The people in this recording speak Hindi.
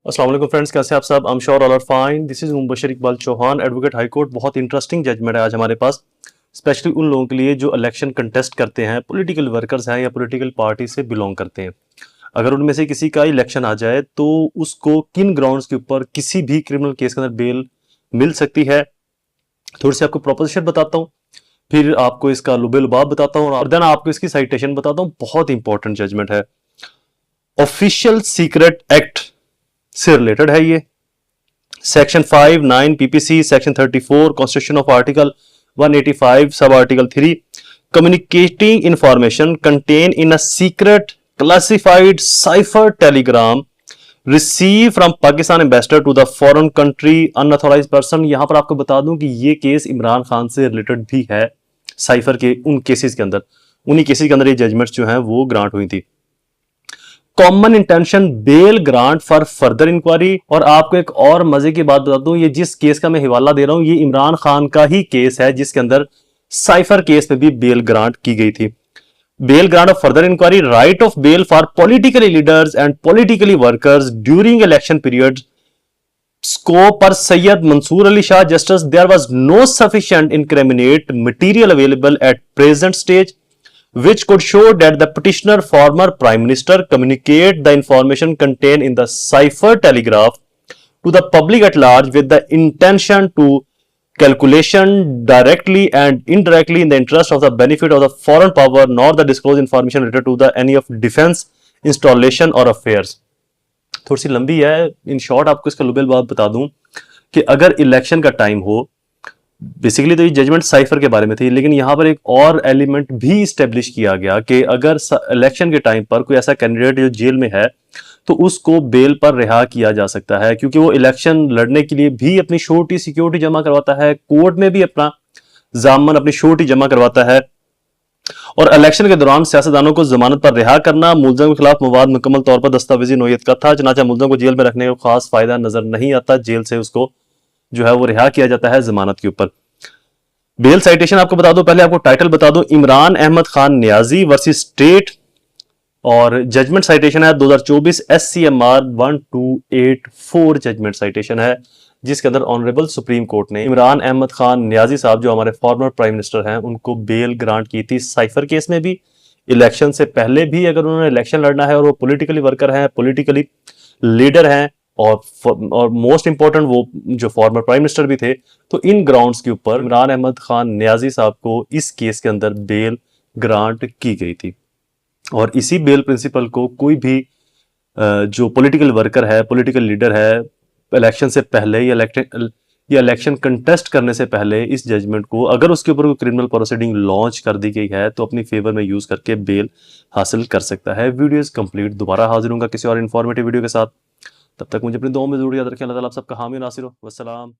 अस्सलाम वालेकुम फ्रेंड्स, कैसे आप सब? I am sure all are fine. This is Mubashar Iqbal Chauhan, advocate high court. बहुत इंटरेस्टिंग जजमेंट है आज हमारे पास, स्पेशली उन लोगों के लिए जो इलेक्शन कंटेस्ट करते हैं, पॉलिटिकल वर्कर्स हैं या पॉलिटिकल पार्टी से बिलोंग करते हैं। अगर उनमें से किसी का इलेक्शन आ जाए तो उसको किन ग्राउंड्स के ऊपर किसी भी क्रिमिनल केस के अंदर बेल मिल सकती है, थोड़ी सी आपको प्रोपोजिशन बताता हूँ, फिर आपको इसका लुबे-लुबाब बताता हूँ और देन आपको इसकी साइटेशन बताता हूँ। बहुत इंपॉर्टेंट जजमेंट है। ऑफिशियल सीक्रेट एक्ट से रिलेटेड है ये। Section 5(9) PPC, section 34 constitution of article 185 sub article 3, communicating information contained in a secret classified cipher telegram receive from Pakistan ambassador to the foreign country unauthorized person। यहां पर आपको बता दूं कि ये केस इमरान खान से रिलेटेड भी है। साइफर के उन केसेस के अंदर, उन्हीं केसेस के अंदर ये जजमेंट्स जो हैं वो ग्रांट हुई थी। Common intention bail grant for further inquiry. और आपको एक और मजे की बात बता दूं, ये जिस केस का मैं हवाला दे रहा हूं ये इमरान खान का ही केस है जिसके अंदर साइफर केस में भी बेल ग्रांट की गई थी। Bail grant of further inquiry, right of bail for politically leaders and politically workers during election period. Scope per Sayyid Mansoor Ali Shah justice, there was no sufficient incriminate material available at present stage which could show that the petitioner former prime minister communicate the information contained in the cipher telegraph to the public at large with the intention to calculation directly and indirectly in the interest of the benefit of the foreign power, nor the disclosed information related to the any of defense installation or affairs। थोड़ी सी लंबी है, इन शॉर्ट आपको इसका लुबेल बात बता दूं कि अगर इलेक्शन का टाइम हो, बेसिकली तो ये जजमेंट साइफर के बारे में थी, लेकिन यहां पर एक और एलिमेंट भी स्टेब्लिश किया गया कि अगर इलेक्शन के टाइम पर कोई ऐसा कैंडिडेट जो जेल में है तो उसको बेल पर रिहा किया जा सकता है, क्योंकि वो इलेक्शन लड़ने के लिए भी अपनी श्योरिटी सिक्योरिटी जमा करवाता है, कोर्ट में भी अपना जामन अपनी श्योरिटी जमा करवाता है। और इलेक्शन के दौरान सियासतदानों को जमानत पर रिहा करना मुलजम के खिलाफ मवाद मुकम्मल तौर पर दस्तावेजी नोयत का था, चनाचा मुलजम को जेल में रखने का खास फायदा नजर नहीं आता, जेल से उसको जो है वो रिहा किया जाता है जमानत के ऊपर। बेल साइटेशन आपको बता दो, पहले आपको टाइटल बता दो, इमरान अहमद खान नियाजी वर्सेस स्टेट। और जजमेंट साइटेशन है 2024 SCMR 1284 जजमेंट साइटेशन है, जिसके अंदर ऑनरेबल सुप्रीम कोर्ट ने इमरान अहमद खान नियाजी साहब जो हमारे फॉर्मर प्राइम मिनिस्टर हैं उनको बेल ग्रांट की थी साइफर केस में भी, इलेक्शन से पहले भी। अगर उन्होंने इलेक्शन लड़ना है और वो पॉलिटिकली वर्कर हैं, पॉलिटिकली लीडर हैं और मोस्ट इंपॉर्टेंट वो जो फॉर्मर प्राइम मिनिस्टर भी थे, तो इन ग्राउंड्स के ऊपर इमरान अहमद खान नियाजी साहब को इस केस के अंदर बेल ग्रांट की गई थी। और इसी बेल प्रिंसिपल को कोई भी जो पॉलिटिकल वर्कर है, पॉलिटिकल लीडर है, इलेक्शन से पहले या इलेक्शन कंटेस्ट करने से पहले इस जजमेंट को, अगर उसके ऊपर कोई क्रिमिनल प्रोसीडिंग लॉन्च कर दी गई है तो अपनी फेवर में यूज करके बेल हासिल कर सकता है। वीडियो इज कंप्लीट, दोबारा हाजिर होऊंगा किसी और इन्फॉर्मेटिव वीडियो के साथ। तब तक मुझे अपनी दुआओं में जरूर याद रखें। अल्लाह ताला आप सबका हामी नासिर हो। वस्सलाम।